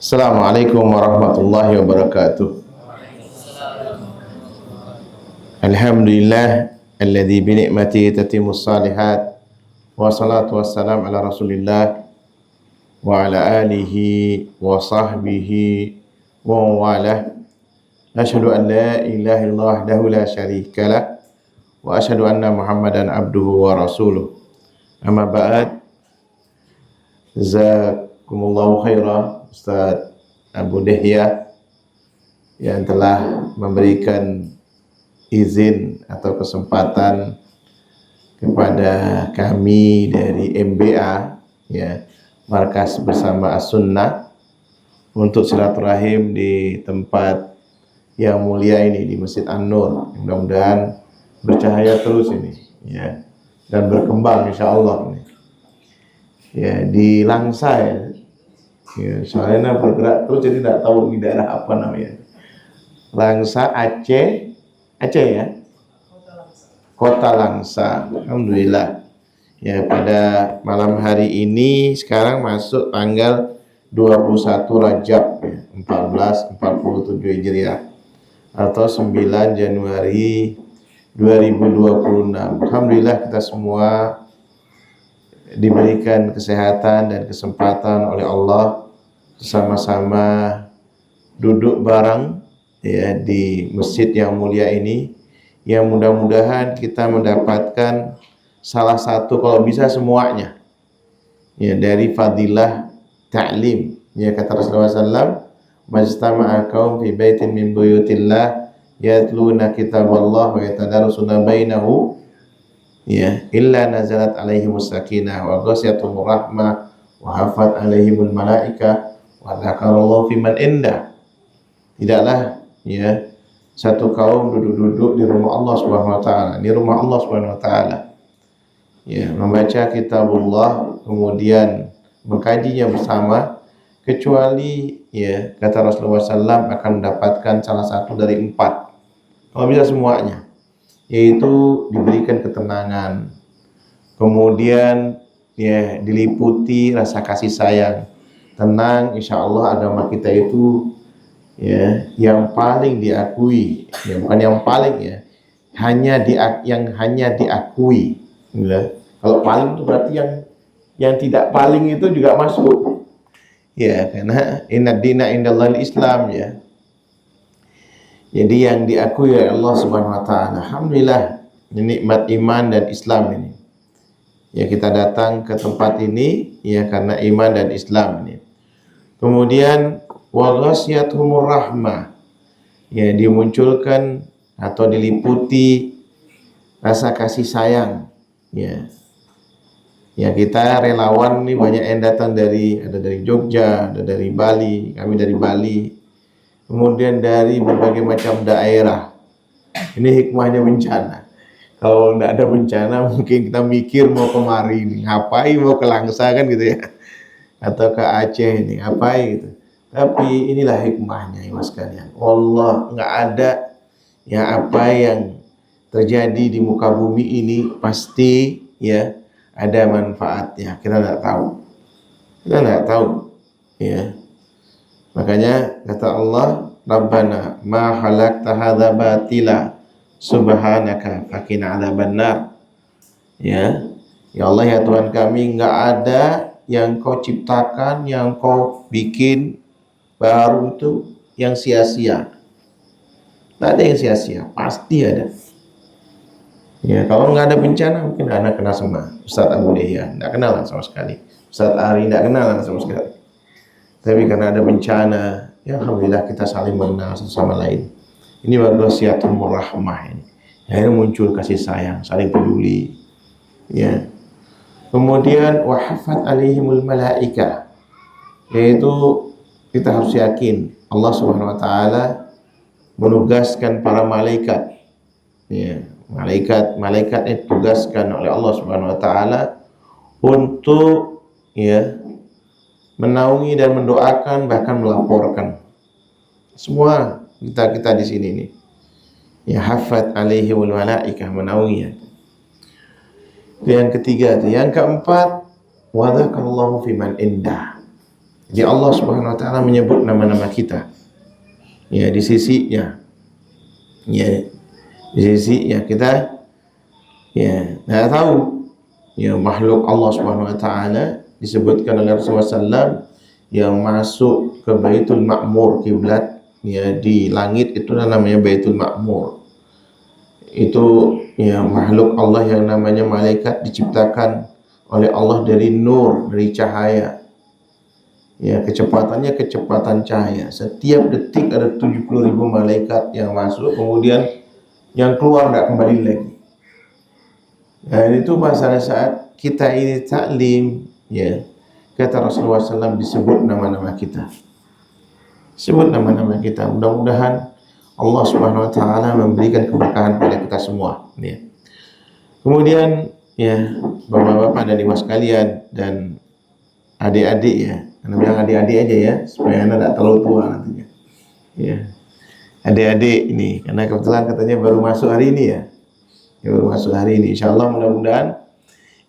Assalamualaikum warahmatullahi wabarakatuh. Alhamdulillah alladzi bi ni'matihi tatimmus shalihat wa salatu wassalam ala Rasulillah wa ala alihi wa sahbihi wa walah. Asyhadu an la ilaha illallah wahdahu la syarikalah wa asyhadu anna Muhammadan abduhu wa rasuluh. Amma ba'd. Jazakumullahu khairan Ustaz Abu Dihya yang telah memberikan izin atau kesempatan kepada kami dari MBA, ya, Markas Bersama As-Sunnah, untuk silaturahim di tempat yang mulia ini, di Masjid An-Nur. Mudah-mudahan bercahaya terus ini, ya, dan berkembang insya Allah ini. Ya, di Langsa, ya, soalnya bergerak terus jadi tidak tahu di daerah apa namanya. Langsa, Aceh ya, Kota Langsa. Alhamdulillah. Ya, pada malam hari ini sekarang masuk tanggal 21 Rajab, ya, 1447 Hijriah atau 9 Januari 2026. Alhamdulillah kita semua diberikan kesehatan dan kesempatan oleh Allah sama-sama duduk bareng, ya, di masjid yang mulia ini, yang mudah-mudahan kita mendapatkan salah satu, kalau bisa semuanya, ya, dari fadilah ta'lim. Ya, kata Rasulullah SAW, majtama'a qaum fi baitin min buyutillah yatluna kitaballah wa yatadarusuna bainahu, ya, illa nazalat alaihimus sakinah wa ghasyiyatuhumur rahmah wa hafat alaihimul malaikah wa dzakarallahu fiman indah. Tidaklah, ya, satu kaum duduk-duduk di rumah Allah Subhanahu wa taala, di rumah Allah Subhanahu wa taala, ya, membaca kitabullah, kemudian mengkajinya bersama, kecuali, ya, kata Rasulullah SAW, akan mendapatkan salah satu dari 4, kalau bisa semuanya, yaitu diberikan ketenangan, kemudian, ya, diliputi rasa kasih sayang, tenang. Insya Allah agama kita itu, ya, yang paling diakui, ya, bukan yang paling, ya, yang hanya diakui, ya. Kalau paling itu berarti yang tidak paling itu juga masuk, ya, karena inna dina indallahil Islam, ya. Jadi yang diakui oleh Allah Subhanahu wa taala. Alhamdulillah, nikmat iman dan Islam ini. Ya, kita datang ke tempat ini, ya, karena iman dan Islam ini. Kemudian wa ghasyiyatuhumur rahmah, ya, dimunculkan atau diliputi rasa kasih sayang, ya. Ya, kita relawan ini banyak yang datang ada dari Jogja, ada dari Bali, kami dari Bali. Kemudian dari berbagai macam daerah. Ini hikmahnya bencana. Kalau tidak ada bencana, mungkin kita mikir mau kemari ini, ngapain, mau ke Langsa kan gitu, ya, atau ke Aceh ini, ngapain gitu. Tapi inilah hikmahnya, ya, mas sekalian. Allah nggak ada, ya, apa yang terjadi di muka bumi ini pasti, ya, ada manfaatnya. Kita nggak tahu, ya. Makanya kata Allah, Rabbana ma khalaqta hadza batila subhanaka faqina adzabannar. Ya, ya Allah, ya Tuhan kami, enggak ada yang kau ciptakan, yang kau bikin baru itu yang sia-sia. Tidak ada yang sia-sia, pasti ada. Ya, kalau nggak ada bencana mungkin anak kenal sama Ustaz Abu Dihya, enggak kenalan sama sekali. Ustaz Ari enggak kenalan sama sekali. Tapi karena ada bencana, ya, alhamdulillah kita saling mengenal satu sama lain. Ini waghasyiyatuhumur rahmah ini. Akhirnya muncul kasih sayang, saling peduli, ya. Kemudian wahafat alaihimul malaikah, yaitu kita harus yakin Allah Subhanahu wa taala menugaskan para malaikat, ya. Malaikat ditugaskan oleh Allah Subhanahu wa taala untuk, ya, menaungi dan mendoakan, bahkan melaporkan. Semua kita di sini nih, ya, hafat alaihi wal malaikah, menaungi, ya. Yang ketiga, yang keempat, wa dzakarallahu fiman indah, Jadi Allah Subhanahu wa taala menyebut nama-nama kita. Ya, di sisinya. Ya, di sisinya kita ya tidak tahu ya makhluk Allah Subhanahu wa taala disebutkan oleh Rasulullah SAW yang masuk ke Baitul Ma'mur kiblat ya di langit itu namanya Baitul Ma'mur. Itu ya makhluk Allah yang namanya malaikat diciptakan oleh Allah dari nur, dari cahaya. Ya, kecepatannya kecepatan cahaya. Setiap detik ada 70.000 malaikat yang masuk, kemudian yang keluar tidak kembali lagi. Dan itu masalah saat kita ini taklim, ya, kata Rasulullah SAW disebut nama-nama kita. Sebut nama-nama kita. Mudah-mudahan Allah Subhanahu wa taala memberikan keberkahan pada kita semua. Ya. Kemudian ya, Bapak-bapak dan Ibu sekalian dan adik-adik ya. Karena bilang adik-adik aja ya, supaya Anda tidak terlalu tua nantinya. Ya. Adik-adik ini, karena kebetulan katanya baru masuk hari ini ya. Ya, baru masuk hari ini. Insyaallah mudah-mudahan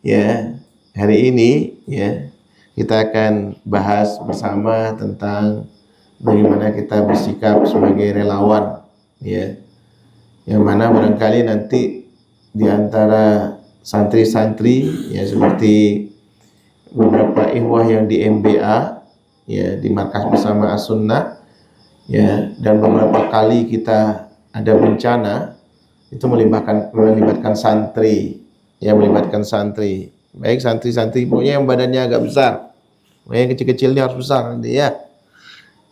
ya hari ini ya kita akan bahas bersama tentang bagaimana kita bersikap sebagai relawan ya. Yang mana barangkali nanti di antara santri-santri ya seperti beberapa ikhwah yang di MBA ya di markas bersama As-Sunnah ya, dan beberapa kali kita ada bencana itu melibatkan santri ya, melibatkan santri, baik santri-santri pokoknya yang badannya agak besar, yang kecil-kecilnya harus besar nanti ya,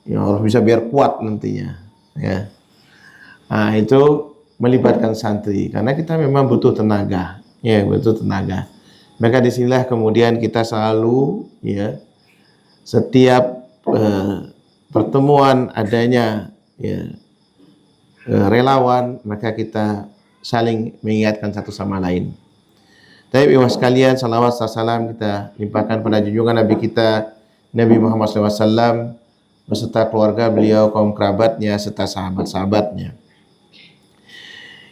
yang harus bisa biar kuat nantinya ya. Nah itu melibatkan santri karena kita memang butuh tenaga ya, butuh tenaga. Maka disinilah kemudian kita selalu ya setiap pertemuan adanya ya relawan, maka kita saling mengingatkan satu sama lain. Tapi ibu sekalian, salawat salam kita limpahkan pada junjungan Nabi kita Nabi Muhammad SAW beserta keluarga beliau, kaum kerabatnya serta sahabat-sahabatnya.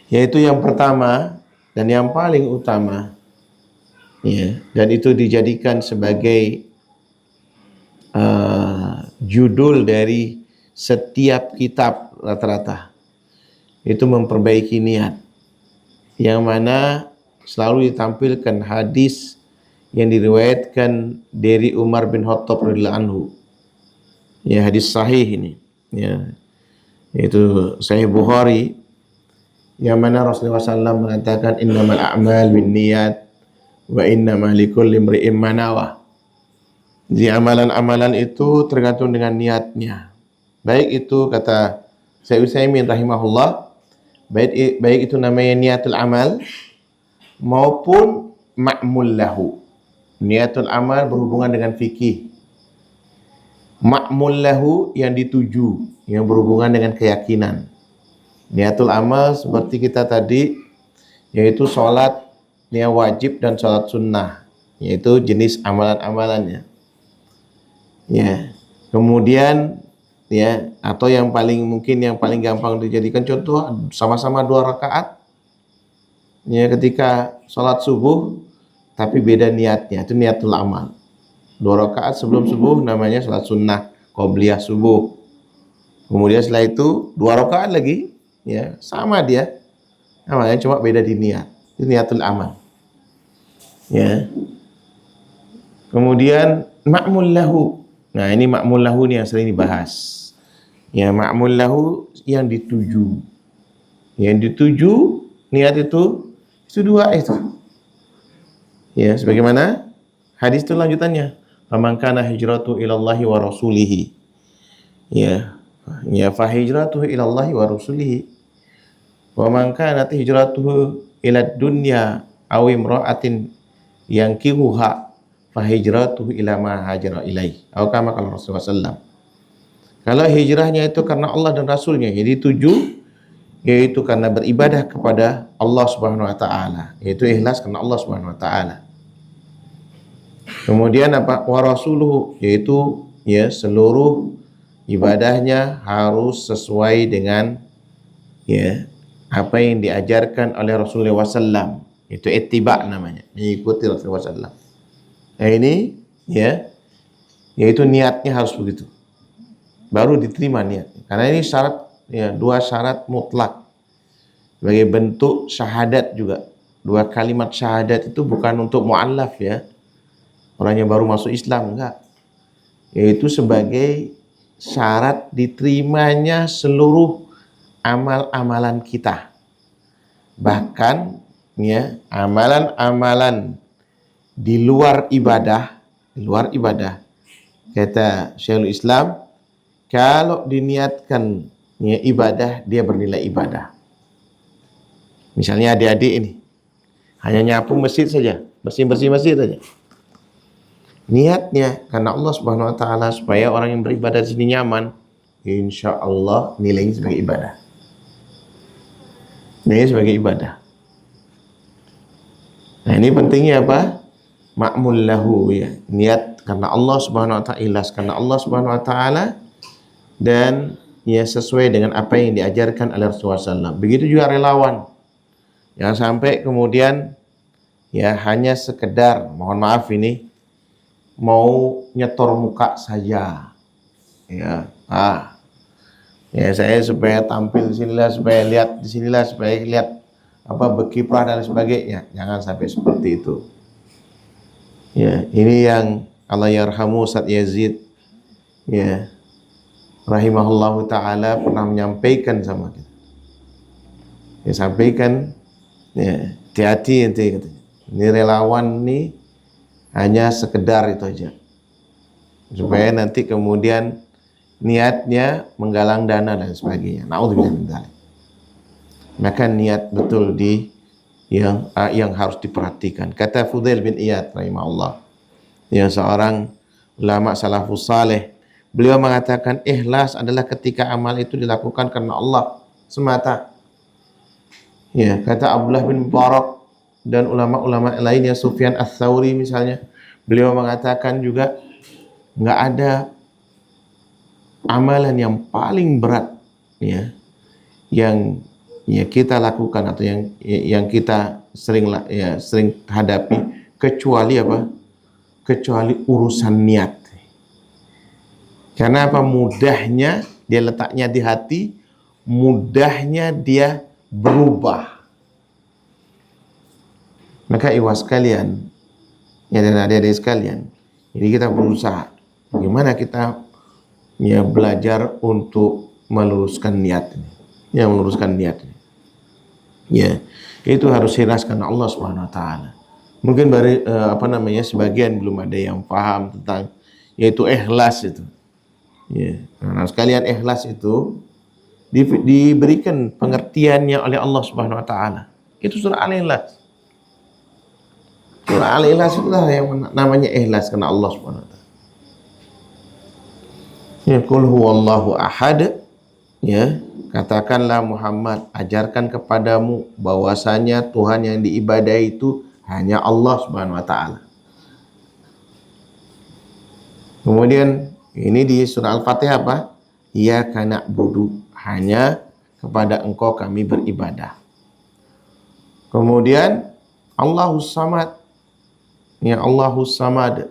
Yaitu yang pertama dan yang paling utama ya, dan itu dijadikan sebagai judul dari setiap kitab rata-rata, itu memperbaiki niat, yang mana selalu ditampilkan hadis yang diriwayatkan dari Umar bin Khattab radhiyallahu anhu ya, hadis sahih ini ya, yaitu Sahih Bukhari, yang mana Rasulullah SAW mengatakan innamal a'mal binniyat wa innamal likulli imri'in ma nawa. Di amalan-amalan itu tergantung dengan niatnya. Baik itu kata Syekh Utsaimin rahimahullah, baik itu namanya niatul amal maupun ma'mul lahu. Niatul amal berhubungan dengan fikih. Ma'mul lahu yang dituju, yang berhubungan dengan keyakinan. Niatul amal seperti kita tadi, yaitu sholat yang wajib dan sholat sunnah, yaitu jenis amalan-amalannya. Ya, kemudian ya, atau yang paling gampang dijadikan contoh sama-sama 2 rakaat. Ya, ketika sholat subuh tapi beda niatnya, itu niatul amal. 2 rakaat sebelum subuh namanya sholat sunnah qobliyah subuh. Kemudian setelah itu 2 rakaat lagi, ya sama dia, namanya cuma beda di niat. Itu niatul amal. Ya. Kemudian ma'mul lahu. Nah, ini ma'mul lahu nih yang sering dibahas. Ya, ma'mul lahu yang dituju. Yang dituju niat itu 2 itu. Ya, sebagaimana hadis itu lanjutannya. Faman kana hijratu ilallahi wa rasulihi. Ya. Ya, fa hijratuhu ilallahi wa rasulihi. Wa man kanat hijratuhu ila dunya aw imra'atin yankihuha fa hijratuhu ila ma hajara ilaih. Atau kama kalau Rasulullah SAW. Kalau hijrahnya itu karena Allah dan Rasulnya, jadi 7, yaitu karena beribadah kepada Allah Subhanahu wa taala, yaitu ikhlas karena Allah Subhanahu wa taala. Kemudian apa? Wa rasuluhu, yaitu ya seluruh ibadahnya harus sesuai dengan ya apa yang diajarkan oleh Rasulullah SAW. Itu ittiba namanya, mengikuti Rasulullah SAW. Nah ini ya yaitu niatnya harus begitu, baru diterima niatnya. Karena ini syarat, ya, dua syarat mutlak sebagai bentuk syahadat juga. Dua kalimat syahadat itu bukan untuk mu'allaf, ya, orang yang baru masuk Islam, enggak, yaitu sebagai syarat diterimanya seluruh amal-amalan kita. Bahkan, ya, amalan-amalan di luar ibadah, kata Syekhul Islam, kalau diniatkan, ya, ibadah, dia bernilai ibadah. Misalnya adik-adik ini hanya nyapu masjid saja, bersih-bersih masjid saja, niatnya karena Allah Subhanahu wa taala supaya orang yang beribadah di sini nyaman, insya Allah nilainya sebagai ibadah. Nilainya sebagai ibadah. Nah, ini pentingnya apa? Ma'mul lahu, ya, niat karena Allah Subhanahu wa taala, ikhlas karena Allah Subhanahu wa taala, dan, ya, sesuai dengan apa yang diajarkan oleh Rasulullah SAW. Begitu juga relawan. Jangan sampai kemudian, ya, hanya sekedar, mohon maaf ini, mau nyetor muka saja, ya, ya, saya supaya tampil di sinilah, supaya lihat di sinilah, supaya lihat apa berkiprah dan sebagainya. Jangan sampai seperti itu. Ya, ini yang Allah yarhamu Ustaz Yazid, ya, rahimahullahu taala pernah menyampaikan sama kita. Dia sampaikan, ya, hati-hati nanti katanya. Ini relawan nih hanya sekedar itu aja, supaya nanti kemudian niatnya menggalang dana dan sebagainya. Naudzubillah min dzalik. Maka niat betul di yang harus diperhatikan. Kata Fudail bin Iyad rahimahullah, yang seorang ulama salafus saleh, beliau mengatakan ikhlas adalah ketika amal itu dilakukan karena Allah semata. Ya, kata Abdullah bin Mubarak dan ulama-ulama lainnya, Sufyan Ats-Tsauri misalnya, beliau mengatakan juga nggak ada amalan yang paling berat, ya, yang, ya, kita lakukan atau yang kita sering hadapi kecuali apa? Kecuali urusan niat. Karena apa? Mudahnya dia letaknya di hati, mudahnya dia berubah. Maka ikhwas sekalian, ya, dan adik-adik sekalian, jadi kita berusaha bagaimana kita, ya, belajar untuk meluruskan niat ini, ya, meluruskan niat ini. Ya, itu harus ikhlas karena Allah Subhanahu wa taala. Mungkin sebagian belum ada yang paham tentang yaitu ikhlas itu. Ya, nah, sekalian ikhlas itu diberikan pengertiannya oleh Allah Subhanahu wa taala. Itu surah Al-Ikhlas. Surah Al-Ikhlas itulah yang namanya ikhlas karena Allah Subhanahu wa taala. Ya, qul huwallahu ahad, ya, katakanlah Muhammad, ajarkan kepadamu bahwasanya Tuhan yang diibadahi itu hanya Allah Subhanahu wa taala. Kemudian ini di surah Al-Fatihah apa? Iyyaka na'budu, hanya kepada Engkau kami beribadah. Kemudian Allahus Samad, ya, Allahus Samad,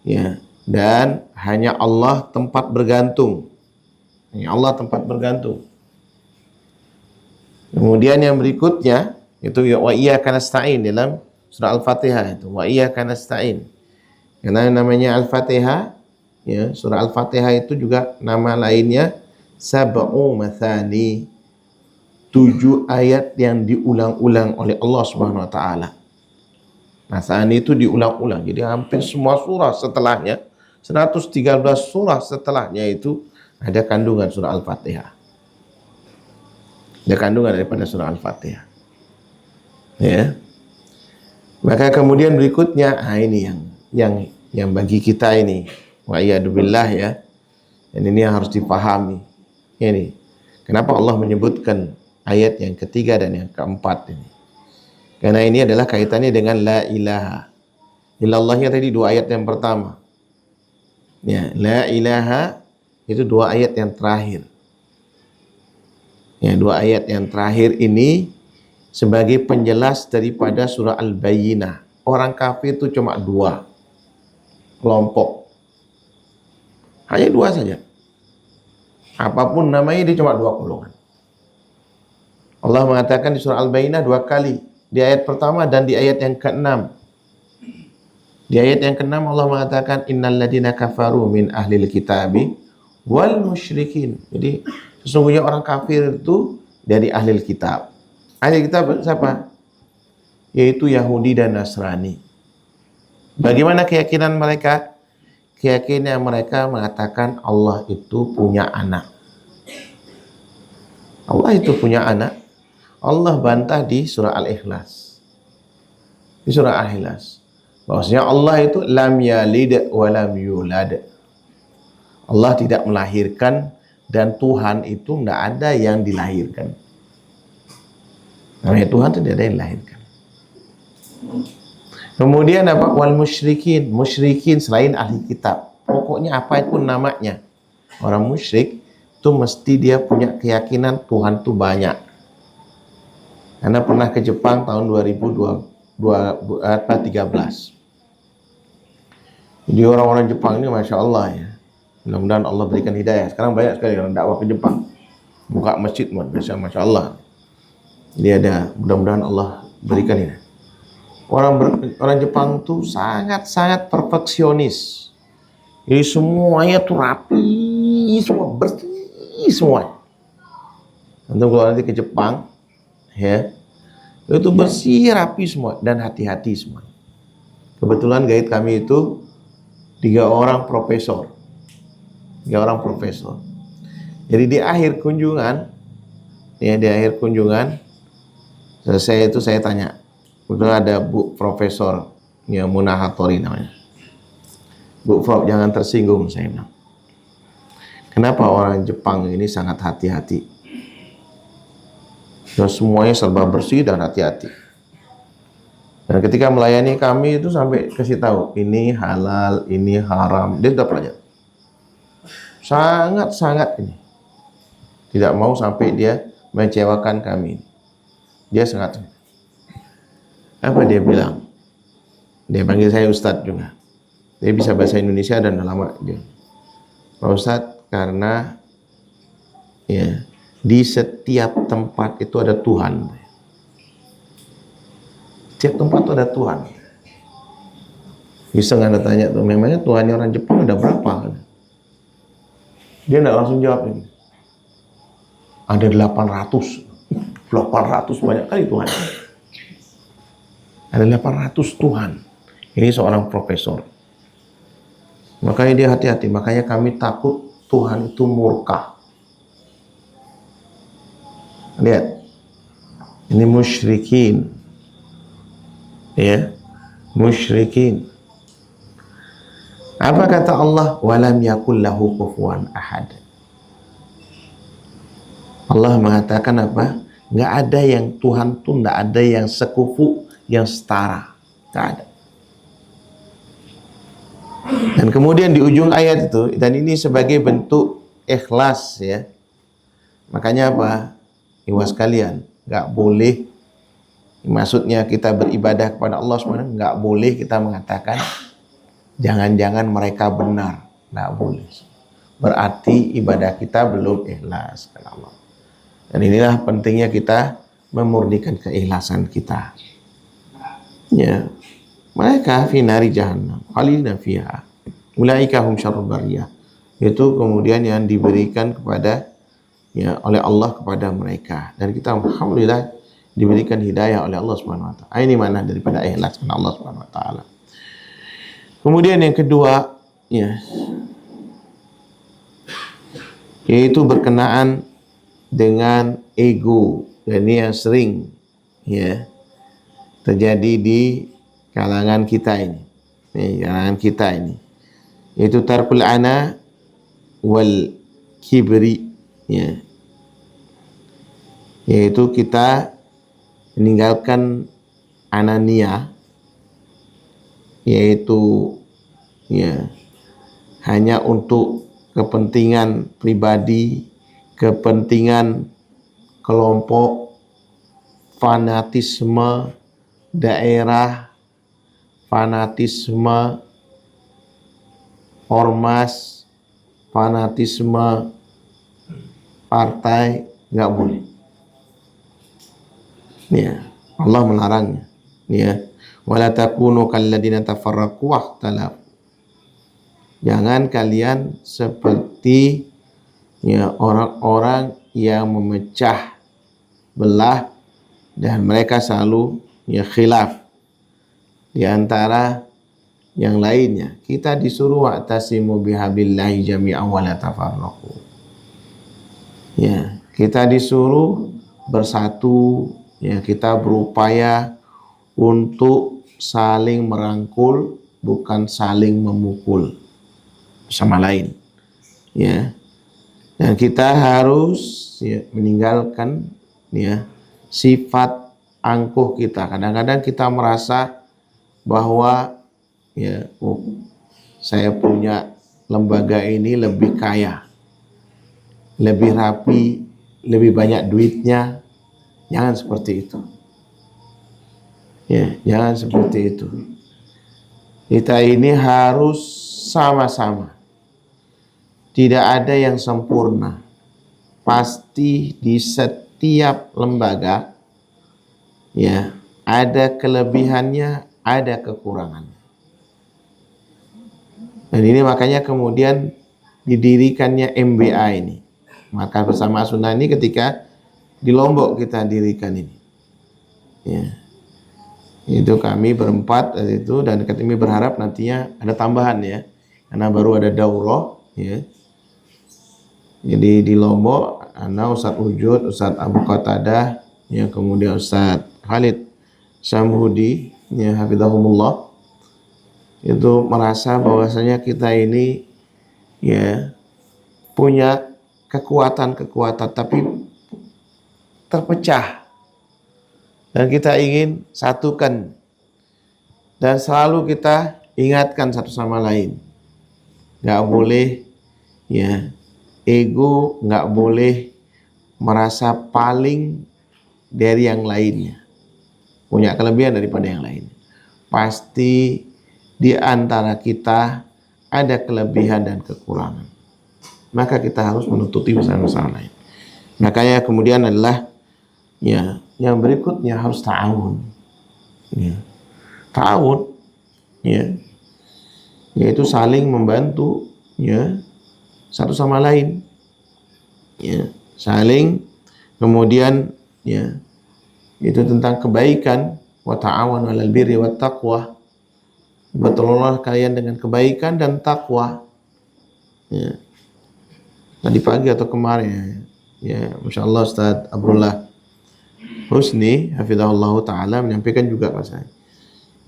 ya, dan hanya Allah tempat bergantung. Ya, Allah tempat bergantung. Kemudian yang berikutnya itu ya wa iyyaka nasta'in dalam surah Al-Fatihah itu wa iyyaka nasta'in. Karena namanya Al-Fatihah, ya, surah Al-Fatihah itu juga nama lainnya sab'u mathani, 7 ayat yang diulang-ulang oleh Allah Subhanahu wa taala. Mathani itu diulang-ulang. Jadi hampir semua surah setelahnya, 113 surah setelahnya itu ada kandungan surah Al-Fatihah. Ada kandungan daripada surah Al-Fatihah. Ya. Maka kemudian berikutnya, ini yang bagi kita ini, wa iyyadubillah, ya. Dan ini yang harus dipahami. Ini kenapa Allah menyebutkan ayat yang ketiga dan yang keempat ini. Karena ini adalah kaitannya dengan la ilaha illallahnya tadi 2 ayat yang pertama. Ya, la ilaha itu 2 ayat yang terakhir. Ya, 2 ayat yang terakhir ini sebagai penjelas daripada surah Al-Bayyinah. Orang kafir itu cuma 2 kelompok. Hanya dua saja. Apapun namanya dia cuma dua golongan. Allah mengatakan di surah Al-Bayyinah dua kali. Di ayat pertama dan di ayat yang ke-6. Di ayat yang ke-6 Allah mengatakan innal ladzina kafaru min ahlil kitabi wal musyrikin. Jadi sesungguhnya orang kafir itu dari ahlil kitab. Ahlil kitab siapa? Yaitu Yahudi dan Nasrani. Bagaimana keyakinan mereka? Keyakinan mereka mengatakan Allah itu punya anak. Allah itu punya anak. Allah bantah di surah Al-Ikhlas. Di surah Al-Ikhlas. Bahwasanya Allah itu lam yalid wa lam yulad. Allah tidak melahirkan dan Tuhan itu tidak ada yang dilahirkan. Namanya Tuhan tidak ada yang dilahirkan. Kemudian apa? Wal musyrikin. Musyrikin selain ahli kitab. Pokoknya apa pun namanya. Orang musyrik itu mesti dia punya keyakinan Tuhan itu banyak. Anda pernah ke Jepang tahun 2013. Jadi orang-orang Jepang ini Masya Allah ya. Mudah-mudahan Allah berikan hidayah. Sekarang banyak sekali orang dakwah ke Jepang. Buka masjid, Masya Allah. Jadi ada, mudah-mudahan Allah berikan hidayah. Orang Jepang tuh sangat-sangat perfeksionis. Jadi semuanya tuh rapi, semua bersih semua. Nanti kalau nanti ke Jepang, ya, itu bersih, rapi semua dan hati-hati semua. Kebetulan guide kami itu 3 orang profesor. Jadi di akhir kunjungan, saya tanya. Kebetulan ada Bu Profesor ya Muna Hattori namanya. Bu Prof, jangan tersinggung, saya bilang. Kenapa orang Jepang ini sangat hati-hati? Ya, semuanya serba bersih dan hati-hati. Dan ketika melayani kami itu sampai kasih tahu, ini halal, ini haram. Dia sudah pelajari. Sangat-sangat ini. Tidak mau sampai dia mengecewakan kami. Dia sangat. Apa dia bilang? Dia panggil saya Ustadz juga. Dia bisa bahasa Indonesia dan lama dia. Pak Ustadz, karena ya di setiap tempat itu ada Tuhan. Setiap tempat itu ada Tuhan. Bisa nggak tanya tuh, memangnya Tuhannya orang Jepang ada berapa? Dia nggak langsung jawab ini. Ada 800 banyak kali Tuhan. Ada 800 Tuhan. Ini seorang profesor. Makanya dia hati-hati. Makanya kami takut Tuhan itu murka. Lihat. Ini musyrikin. Ya. Musyrikin. Apa kata Allah? Walam yakul lahu kufuwan ahad. Allah mengatakan apa? Nggak ada yang Tuhan tuh nggak ada yang sekufu, yang setara. Nggak ada. Dan kemudian di ujung ayat itu, dan ini sebagai bentuk ikhlas ya. Makanya apa? Iwas kalian, nggak boleh. Maksudnya kita beribadah kepada Allah SWT, nggak boleh kita mengatakan jangan-jangan mereka benar. Nggak boleh. Berarti ibadah kita belum ikhlas kepada Allah. Dan inilah pentingnya kita memurnikan keikhlasan kita. Ya, mereka fi nari jahannam khalidina fiha ulaika hum syarrul bariyah. Itu kemudian yang diberikan kepada ya oleh Allah kepada mereka, dan kita alhamdulillah diberikan hidayah oleh Allah Subhanahu wa taala. Ini mana daripada ikhlas kepada Allah Subhanahu wa taala. Kemudian yang kedua ya yaitu berkenaan dengan ego, dan ini yang sering ya terjadi di kalangan kita ini. Yaitu tarkul ana wal kibri ya. Yaitu kita meninggalkan anania, yaitu ya hanya untuk kepentingan pribadi, kepentingan kelompok, fanatisme daerah, fanatisme ormas, fanatisme partai, nggak boleh. Ya, Allah melarangnya. Ya, wala takunu kalladzina tafarraqu wahtalaf. Jangan kalian seperti ya orang-orang yang memecah belah dan mereka selalu ya khilaf di antara yang lainnya. Kita disuruh wa'tasimu bihablillahi jami'an wa la tafarraqu. Ya, kita disuruh bersatu, ya kita berupaya untuk saling merangkul, bukan saling memukul sama lain. Ya. Dan kita harus ya, meninggalkan ya sifat angkuh kita. Kadang-kadang kita merasa bahwa ya saya punya lembaga ini lebih kaya, lebih rapi, lebih banyak duitnya. Jangan seperti itu. Ya, jangan seperti itu. Kita ini harus sama-sama. Tidak ada yang sempurna. Pasti di setiap lembaga ya ada kelebihannya, ada kekurangannya. Dan ini makanya kemudian didirikannya MBA ini. Maka bersama Sunnah ini ketika di Lombok kita dirikan ini. Ya. Itu kami berempat itu, dan kami berharap nantinya ada tambahan ya. Karena baru ada daurah ya. Jadi di Lombok ana Ustadz Ujud, Ustadz Abu Qatadah, ya kemudian Ustadz Khalid Samhudi, ya hafizahumullah. Itu merasa bahwasanya kita ini ya punya kekuatan-kekuatan tapi terpecah. Dan kita ingin satukan. Dan selalu kita ingatkan satu sama lain. Nggak boleh ya ego, nggak boleh merasa paling dari yang lainnya, punya kelebihan daripada yang lain. Pasti di antara kita ada kelebihan dan kekurangan, maka kita harus menutupi bersama-sama lain. Makanya kemudian adalah ya yang berikutnya harus ta'awun. Ya. Ta'awun ya, yaitu saling membantu ya satu sama lain. Ya, saling kemudian ya itu tentang kebaikan, wa ta'awanu 'alal birri wat taqwa. Bertolonglah kalian dengan kebaikan dan takwa. Ya. Tadi pagi atau kemarin ya, Masya Allah Ustadz Abdullah Husni hafizahullah ta'ala menyampaikan juga ke saya,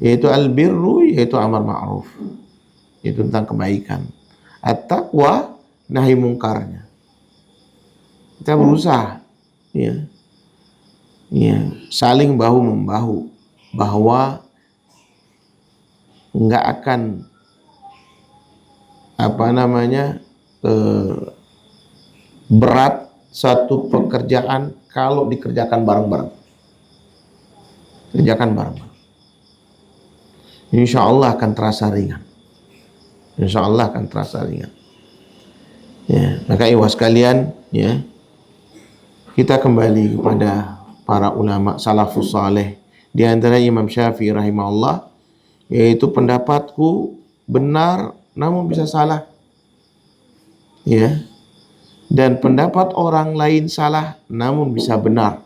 yaitu al-birru, yaitu amar ma'ruf, itu tentang kebaikan. At-taqwa, nahi mungkarnya. Kita berusaha ya, ya saling bahu-membahu, bahwa nggak akan berat satu pekerjaan kalau dikerjakan bareng-bareng. Kerjakan bareng-bareng. Insya Allah akan terasa ringan. Insya Allah akan terasa ringan. Ya, maka ikhwas sekalian, ya, kita kembali kepada para ulama salafus saleh. Di antara Imam Syafi'i rahimahullah, yaitu pendapatku benar namun bisa salah. Ya. Dan pendapat orang lain salah namun bisa benar.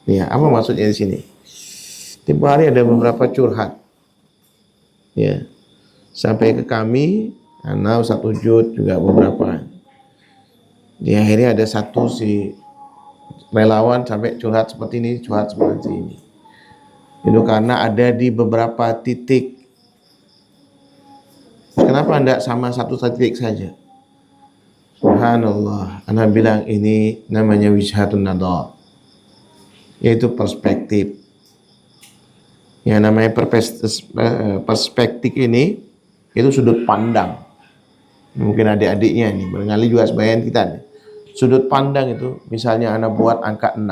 Ya, apa maksudnya di sini? Tiap hari ada beberapa curhat. Ya. Sampai ke kami, karena Ustadz Ujud juga beberapa. Di akhirnya ada satu si relawan sampai curhat seperti ini, curhat seperti ini. Itu karena ada di beberapa titik. Kenapa tidak sama satu titik saja? Subhanallah, ana bilang ini namanya wijhatun nadar, yaitu perspektif. Yang namanya perspektif ini itu sudut pandang. Mungkin adik-adiknya ini barangkali juga sebagian kita nih. Sudut pandang itu, misalnya ana buat angka 6.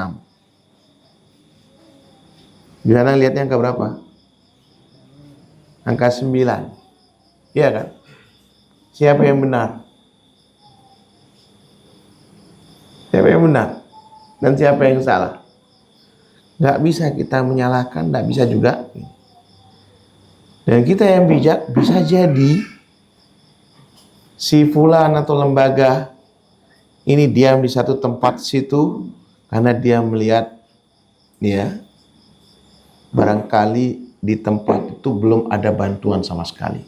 Di sana lihatnya angka berapa? Angka 9. Iya kan? Siapa yang benar? Siapa yang benar dan siapa yang salah? Nggak bisa kita menyalahkan, nggak bisa juga. Dan kita yang bijak, bisa jadi si fulan atau lembaga ini diam di satu tempat situ karena dia melihat, ya, barangkali di tempat itu belum ada bantuan sama sekali.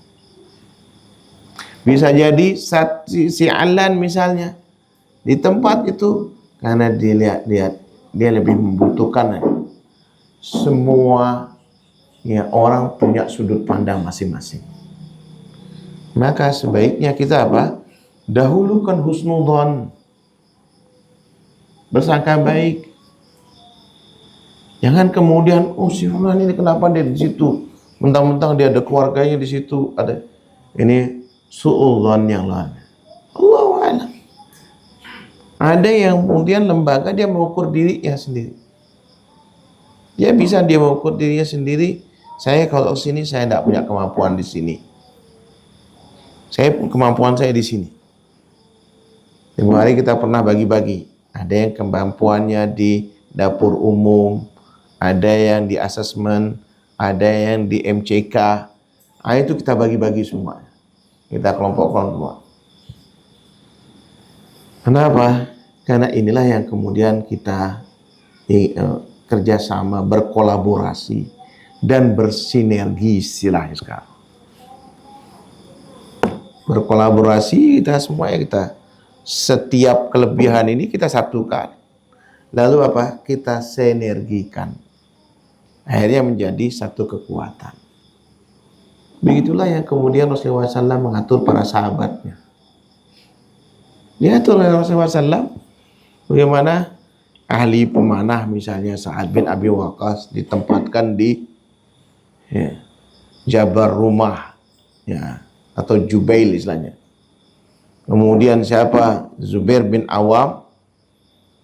Bisa jadi si Alan misalnya di tempat itu karena dia lihat dia lebih membutuhkan. Semua, ya, orang punya sudut pandang masing-masing. Maka sebaiknya kita apa? Dahulukan husnudzon, bersangka baik. Jangan kemudian, oh si fulan ini kenapa dia di situ? Mentang-mentang dia ada keluarganya di situ, ada ini suudzon yang lain. Allahu a'lam. Ada yang kemudian lembaga dia mengukur dirinya sendiri. Dia bisa dia mengukur dirinya sendiri. Saya kalau sini saya tidak punya kemampuan di sini. Kemampuan saya di sini. Tempoh hari kita pernah bagi-bagi. Ada yang kemampuannya di dapur umum, ada yang di asesmen, ada yang di MCK. Itu kita bagi-bagi semua. Kita kelompok-kelompok. Kenapa? Karena inilah yang kemudian kita kerjasama, berkolaborasi, dan bersinergi istilahnya sekarang. Berkolaborasi kita semuanya, kita setiap kelebihan ini kita satukan. Lalu apa? Kita sinergikan. Akhirnya menjadi satu kekuatan. Begitulah yang kemudian Rasulullah SAW mengatur para sahabatnya. Diatur oleh Rasulullah SAW bagaimana ahli pemanah misalnya Sa'ad bin Abi Waqqas ditempatkan di Jabar Rumah, ya, atau Jubail istilahnya. Kemudian siapa? Zubair bin Awam,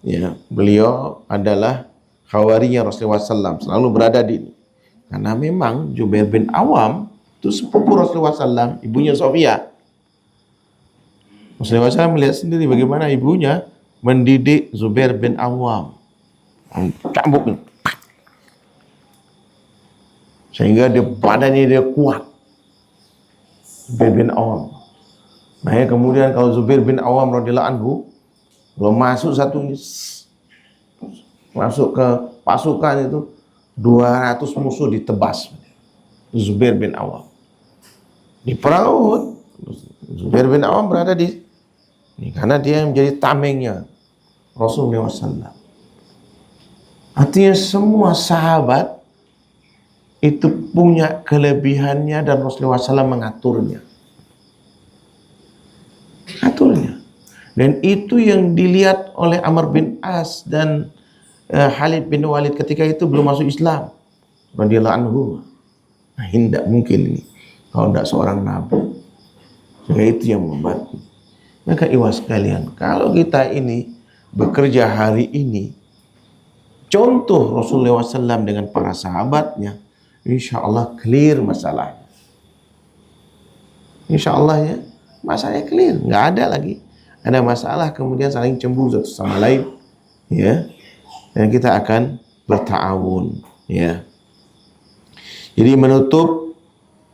ya, beliau adalah khawarinya Rasulullah SAW, selalu berada di ini. Karena memang Zubair bin Awam itu sepupu Rasulullah SAW, ibunya Sofia. Rasulullah SAW melihat sendiri bagaimana ibunya mendidik Zubair bin Awam, cambuk sehingga badannya dia kuat. Zubair bin Awam. Nah, kemudian kalau Zubair bin Awam radhiyallahu anhu belum masuk masuk ke pasukan itu 200 musuh ditebas. Zubair bin Awam di perang. Zubair bin Awam berada di ini karena dia menjadi tamengnya Rasulullah SAW. Artinya semua sahabat itu punya kelebihannya dan Rasulullah SAW mengaturnya. Dan itu yang dilihat oleh Amr bin As dan Khalid bin Walid ketika itu belum masuk Islam. Radhiyallahu anhu. Nah, tidak mungkin ini kalau tidak seorang nabi. Sehingga itu yang membantu. Maka ikhwas sekalian, kalau kita ini bekerja hari ini, contoh Rasulullah SAW dengan para sahabatnya, insya Allah clear masalahnya. Insya Allah ya, masalahnya clear, nggak ada lagi. Ada masalah kemudian saling cemburu satu sama lain, ya, dan kita akan berta'awun, ya. Jadi menutup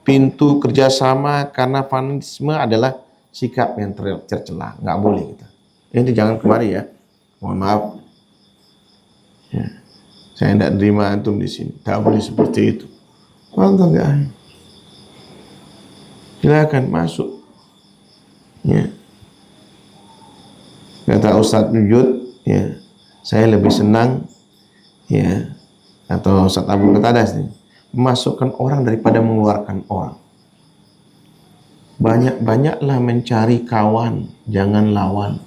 pintu kerjasama karena fanatisme adalah sikap yang tercela, nggak boleh kita. Ini jangan kemari ya, mohon maaf. Ya. Saya tidak terima antum di sini, tak boleh seperti itu. Antum enggak, silakan masuk. Ya. Kata Ustadz Jujud, ya, saya lebih senang, ya, atau Ustadz Abu Qatadas nih, memasukkan orang daripada mengeluarkan orang. Banyak-banyaklah mencari kawan, jangan lawan.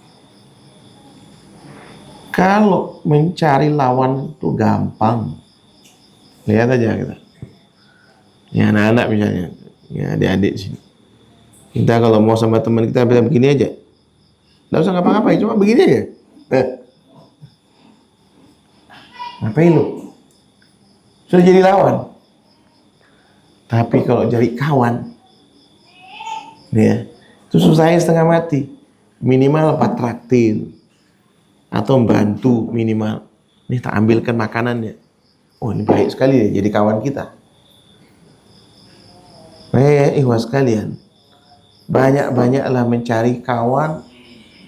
Kalau mencari lawan itu gampang. Lihat aja kita. Ya anak-anak misalnya, ya adik-adik sini. Kita kalau mau sama teman kita begini aja. Nggak usah ngapa-ngapain, cuma begini aja. Ngapain lu? Sudah jadi lawan. Tapi kalau jadi kawan, ya, itu susahnya setengah mati. Minimal 4 traktir. atau bantu minimal. Nih tak ambilkan makanannya. Oh ini baik sekali ya, jadi kawan kita. Ikhwas sekalian, banyak-banyaklah mencari kawan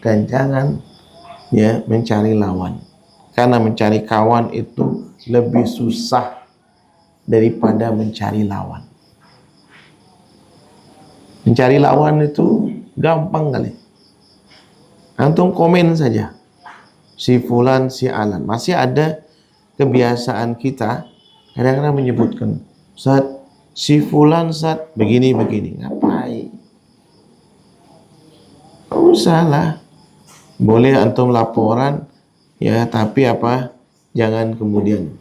dan jangan ya mencari lawan. Karena mencari kawan itu lebih susah daripada mencari lawan. Mencari lawan itu gampang kali. Antum komen saja. Si fulan, si alan. Masih ada kebiasaan kita kadang-kadang menyebutkan, Ustaz, si fulan, Ustaz, begini-begini. Ngapain? Gak usah lah. Boleh antum laporan, ya, tapi apa? Jangan kemudian,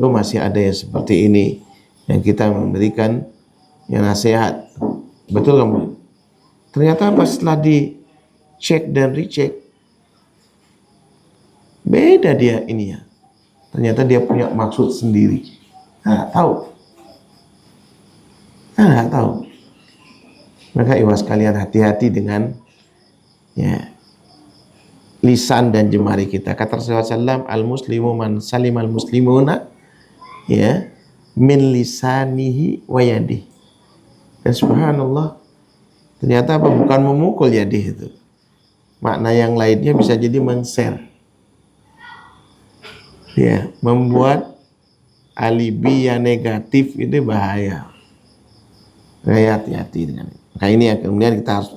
oh masih ada yang seperti ini, yang kita memberikan yang nasihat. Betul kamu? Ternyata pas setelah dicek dan recheck, beda dia ini ya. Ternyata dia punya maksud sendiri. Nggak tahu. Nggak tahu. Maka ikhwas kalian hati-hati dengan ya lisan dan jemari kita. Kata Rasulullah SAW, al-muslimu man salim al-muslimuna ya min lisanihi wa yadihi. Dan subhanallah, ternyata apa? Bukan memukul yadih itu. Makna yang lainnya bisa jadi men-share. Ya, membuat alibi yang negatif itu bahaya. Hati-hati dengan itu. Maka ini yang kemudian kita harus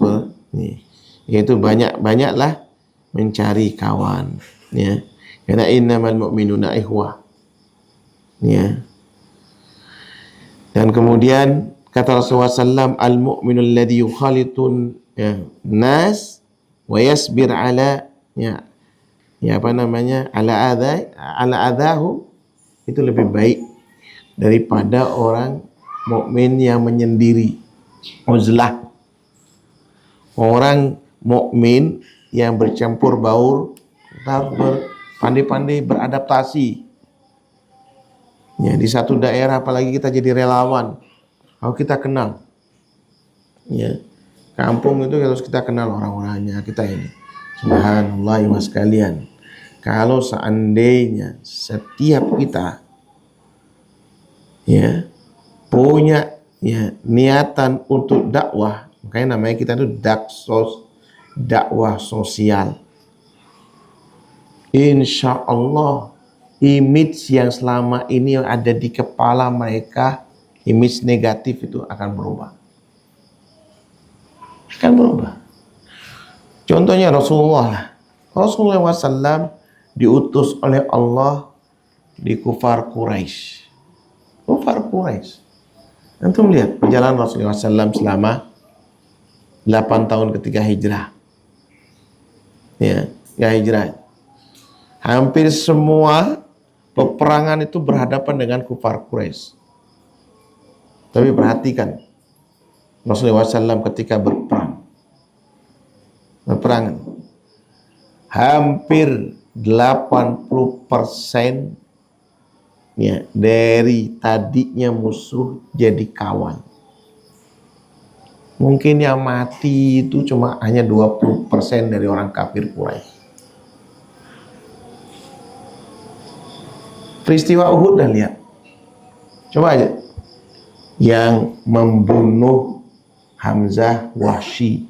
yaitu banyak-banyaklah mencari kawan, ya. Karena innamal mu'minuna ikhwah. Ya. Dan kemudian kata Rasulullah SAW, al-mu'minul ladhi yukhalitun ya, nas wa yasbir ala ya ala adahu, itu lebih baik daripada orang mukmin yang menyendiri, uzlah. Orang mukmin yang bercampur baur harus berpandai-pandai beradaptasi. Ya, di satu daerah apalagi kita jadi relawan. Kalau kita kenal, ya, kampung itu harus kita kenal orang-orangnya kita ini. Subhanallah ya sekalian. Kalau seandainya setiap kita ya punya ya niatan untuk dakwah, makanya namanya kita itu dakwah sosial. Insya Allah image yang selama ini yang ada di kepala mereka, image negatif itu akan berubah. Akan berubah. Contohnya Rasulullah SAW diutus oleh Allah di kufar Quraisy. Kufar Quraisy. Antum lihat perjalanan Rasulullah SAW selama 8 tahun ketika hijrah. Ya hijrah. Hampir semua peperangan itu berhadapan dengan kufar Quraisy. Tapi perhatikan Rasulullah SAW ketika berperang, hampir 80% ya dari tadinya musuh jadi kawan. Mungkin yang mati itu cuma hanya 20% dari orang kafir Quraisy. Peristiwa Uhud dah lihat. Coba aja. Yang membunuh Hamzah Wahsy,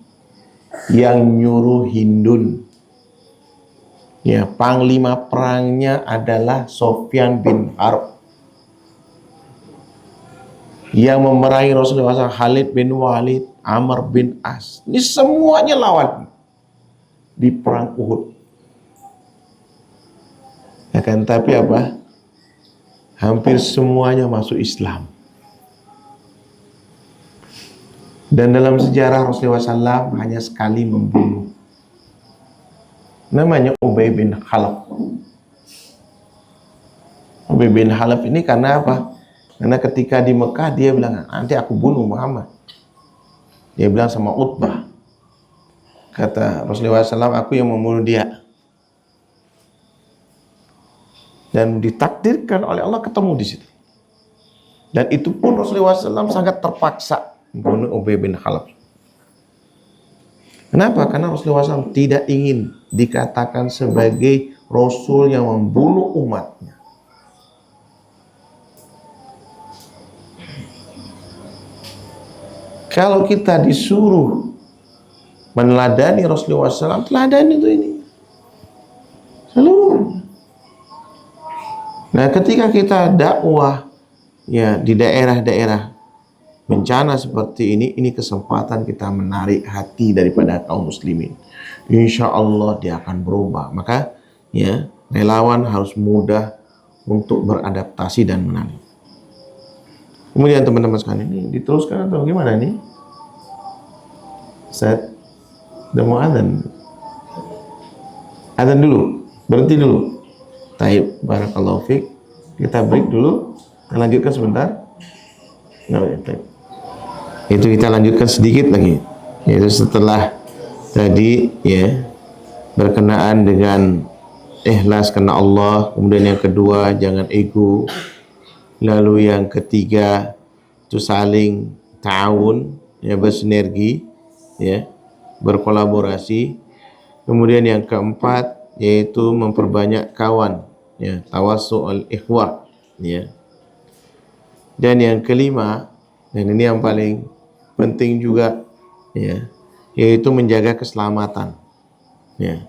yang nyuruh Hindun. Ya, panglima perangnya adalah Sofyan bin Harb. Yang memerangi Rasulullah SAW, Khalid bin Walid, Amr bin As. Ini semuanya lawan di perang Uhud. Ya kan, tapi apa? Hampir semuanya masuk Islam. Dan dalam sejarah Rasulullah SAW hanya sekali membunuh. Namanya Ubay bin Khalaf. Ubay bin Khalaf ini karena apa? Karena ketika di Mekah dia bilang, nanti aku bunuh Muhammad. Dia bilang sama Utbah. Kata Rasulullah SAW, aku yang membunuh dia. Dan ditakdirkan oleh Allah ketemu di situ. Dan itu pun Rasulullah SAW sangat terpaksa membunuh Ubay bin Khalaf. Kenapa? Karena Rasulullah SAW tidak ingin dikatakan sebagai Rasul yang membunuh umatnya. Kalau kita disuruh meneladani Rasulullah SAW, teladani itu ini seluruhnya. Nah, ketika kita dakwah ya di daerah-daerah bencana seperti ini kesempatan kita menarik hati daripada kaum muslimin. Insya Allah dia akan berubah. Maka ya relawan harus mudah untuk beradaptasi dan menang. Kemudian teman-teman sekalian, ini diteruskan atau gimana nih? Ustaz, udah mau adzan. Adzan dulu, berhenti dulu. Taib, barakallahu fiik. Kita break dulu, kita lanjutkan sebentar. Itu kita lanjutkan sedikit lagi. Yaitu setelah tadi ya berkenaan dengan ikhlas karena Allah, kemudian yang kedua jangan ego, lalu yang ketiga itu saling ta'awun, ya, bersinergi, ya, berkolaborasi. Kemudian yang keempat yaitu memperbanyak kawan, ya, tawassul ikhwah, ya. Dan yang kelima, dan ini yang paling penting juga, ya, yaitu menjaga keselamatan, ya.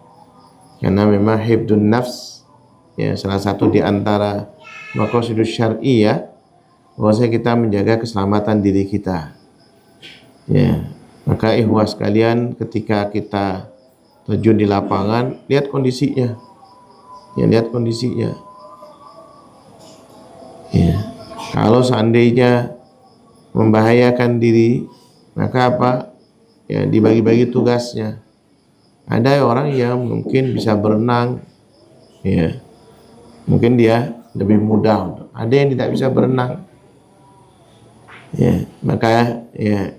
Karena memang hifdzun nafs, ya, salah satu di antara maqasidus syar'iyyah, bahwasanya kita menjaga keselamatan diri kita. Ya, maka ikhwah sekalian, ketika kita terjun di lapangan, lihat kondisinya. Ya, lihat kondisinya. Ya. Kalau seandainya membahayakan diri, maka apa? Ya, dibagi-bagi tugasnya. Ada orang yang mungkin bisa berenang, ya. Mungkin dia lebih mudah. Ada yang tidak bisa berenang. Ya, maka ya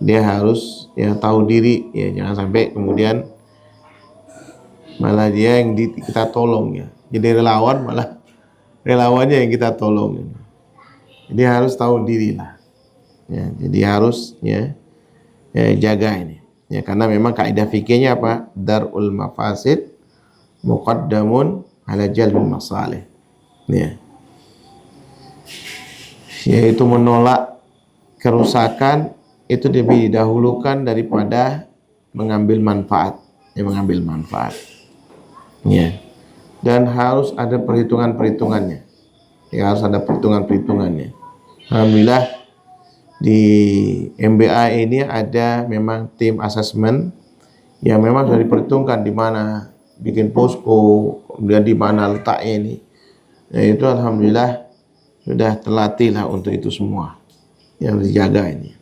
dia harus ya tahu diri, ya, jangan sampai kemudian malah dia yang kita tolong, ya. Jadi relawan malah relawannya yang kita tolong. Jadi harus tahu diri lah. Ya, jadi harus ya jaga ini. Ya, karena memang kaidah fikihnya apa? Darul mafasid muqaddamun ala jalbil masalih. Ya. Yaitu menolak kerusakan itu lebih didahulukan daripada mengambil manfaat. Ya, mengambil manfaat. Ya. Dan harus ada perhitungan-perhitungannya. Ya, harus ada perhitungan-perhitungannya. Alhamdulillah di MBA ini ada memang tim asesmen yang memang sudah diperhitungkan di mana bikin posko, kemudian di mana letaknya ini. Ya, itu alhamdulillah sudah terlatih lah untuk itu semua. Yang dijaga ini.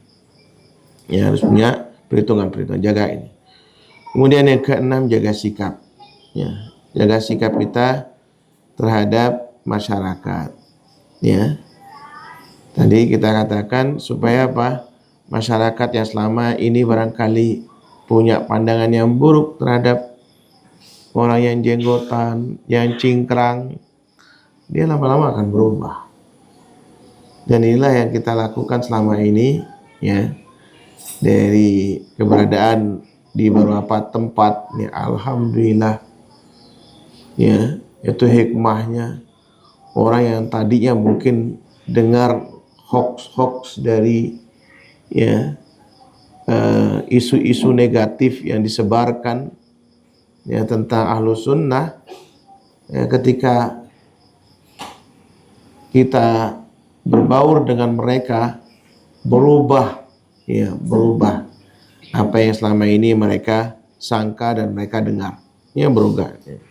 Ya, harus punya perhitungan-perhitungan, jaga ini. Kemudian yang keenam, jaga sikap. Ya, jaga sikap kita terhadap masyarakat. Ya. Tadi kita katakan supaya apa? Masyarakat yang selama ini barangkali punya pandangan yang buruk terhadap orang yang jenggotan, yang cingkrang, dia lama-lama akan berubah. Dan inilah yang kita lakukan selama ini, ya, dari keberadaan di beberapa tempat, ya, alhamdulillah, ya, itu hikmahnya. Orang yang tadinya mungkin dengar hoax dari ya isu-isu negatif yang disebarkan ya tentang Ahlus Sunnah, ya, ketika kita berbaur dengan mereka, berubah, ya, berubah apa yang selama ini mereka sangka dan mereka dengar, ya, berubah, ya.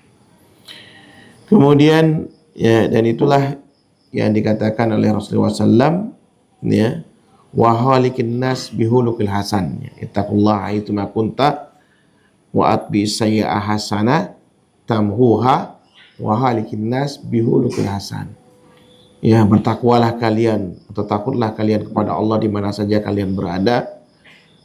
Kemudian ya, dan itulah yang dikatakan oleh Rasulullah SAW, ya, wa halikin nas bihulukil hasan, ya, ittaqullaha aituma kunta wa atbi sayyi'ah hasanah tamhuha wa halikin nas bihulukil hasan. Ya, bertakwalah kalian atau takutlah kalian kepada Allah di mana saja kalian berada.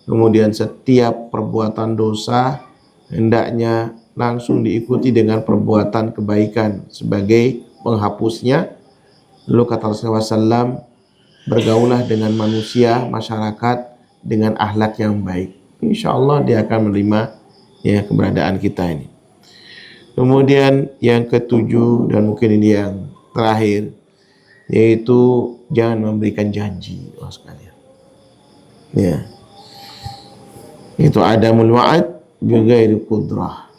Kemudian setiap perbuatan dosa hendaknya langsung diikuti dengan perbuatan kebaikan sebagai penghapusnya. Lalu kata Rasulullah SAW, bergaulah dengan manusia, masyarakat dengan akhlak yang baik. insya Allah dia akan menerima ya keberadaan kita ini. Kemudian yang ketujuh dan mungkin ini yang terakhir, yaitu jangan memberikan janji, sekalian. Ya, itu adamul wa'ad bighairi qudrah.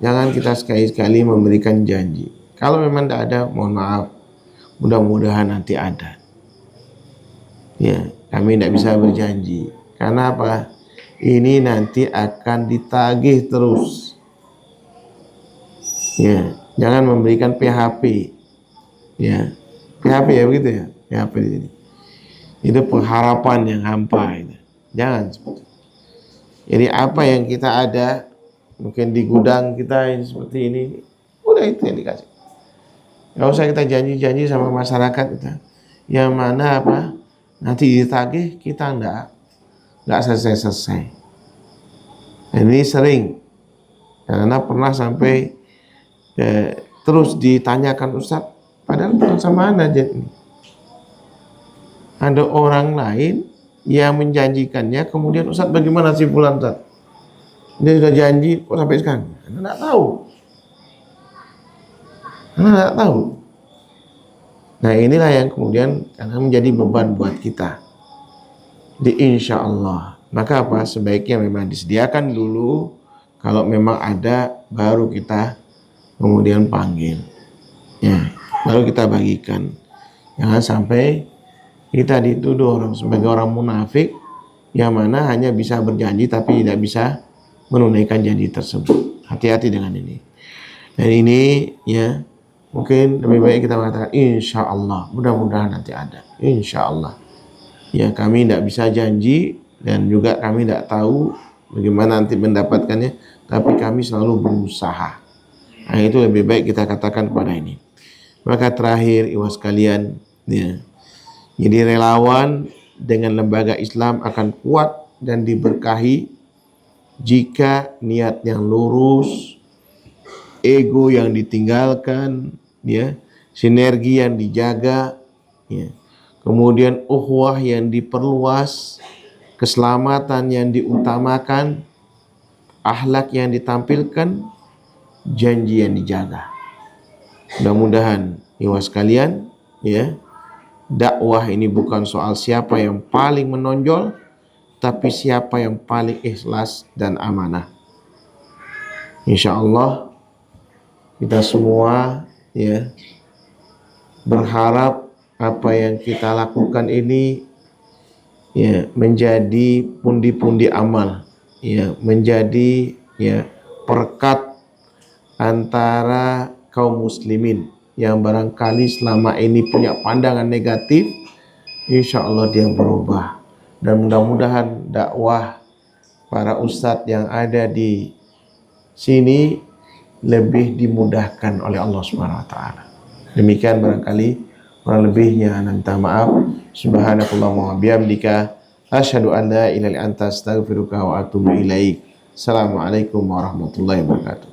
Jangan kita sekali-sekali memberikan janji. Kalau memang tidak ada, mohon maaf, mudah-mudahan nanti ada. Ya, kami tidak bisa berjanji. Karena apa? Ini nanti akan ditagih terus. Ya, jangan memberikan PHP. Ya, PHP ya begitu ya. PHP di sini. Itu pengharapan yang hampa itu. Jangan seperti itu. Jadi apa yang kita ada, mungkin di gudang kita ini seperti ini, udah itu yang dikasih. Gak usah kita janji-janji sama masyarakat kita. Yang mana apa? Nanti ditagih kita nggak selesai-selesai. Ini sering, karena pernah sampai terus ditanyakan, Ustaz, padahal bukan sama Anda jadi. Ada orang lain yang menjanjikannya, kemudian Ustaz bagaimana si fulan Ustaz? Dia sudah janji kok sampai sekarang? Anda nggak tahu. Anda nggak tahu. Nah inilah yang kemudian akan menjadi beban buat kita. Di insya Allah. Maka apa? Sebaiknya memang disediakan dulu. Kalau memang ada, baru kita kemudian panggil. Ya, baru kita bagikan. Jangan sampai kita dituduh orang sebagai orang munafik, yang mana hanya bisa berjanji tapi tidak bisa menunaikan janji tersebut. Hati-hati dengan ini. Dan ini ya mungkin lebih baik kita mengatakan insya Allah, mudah-mudahan nanti ada, insya Allah. Ya kami tidak bisa janji dan juga kami tidak tahu bagaimana nanti mendapatkannya, tapi kami selalu berusaha. Nah itu lebih baik kita katakan pada ini. Maka terakhir ikhwas sekalian, ya, jadi relawan dengan lembaga Islam akan kuat dan diberkahi jika niat yang lurus, ego yang ditinggalkan, ya, sinergi yang dijaga, ya, kemudian ukhuwah yang diperluas, keselamatan yang diutamakan, akhlak yang ditampilkan, janji yang dijaga. Mudah-mudahan ikhwas sekalian, ya, dakwah ini bukan soal siapa yang paling menonjol, tapi siapa yang paling ikhlas dan amanah. Insya Allah kita semua ya berharap apa yang kita lakukan ini ya menjadi pundi-pundi amal, ya menjadi ya perekat antara kaum muslimin yang barangkali selama ini punya pandangan negatif, insya Allah dia berubah. Dan mudah-mudahan dakwah para ustadz yang ada di sini lebih dimudahkan oleh Allah Subhanahu wa taala. Demikian barangkali, kurang lebihnya minta maaf. Subhanakallahumma wa bihamdika asyhadu an la ilaha illa anta astaghfiruka wa atubu ilaik. Assalamualaikum warahmatullahi wabarakatuh.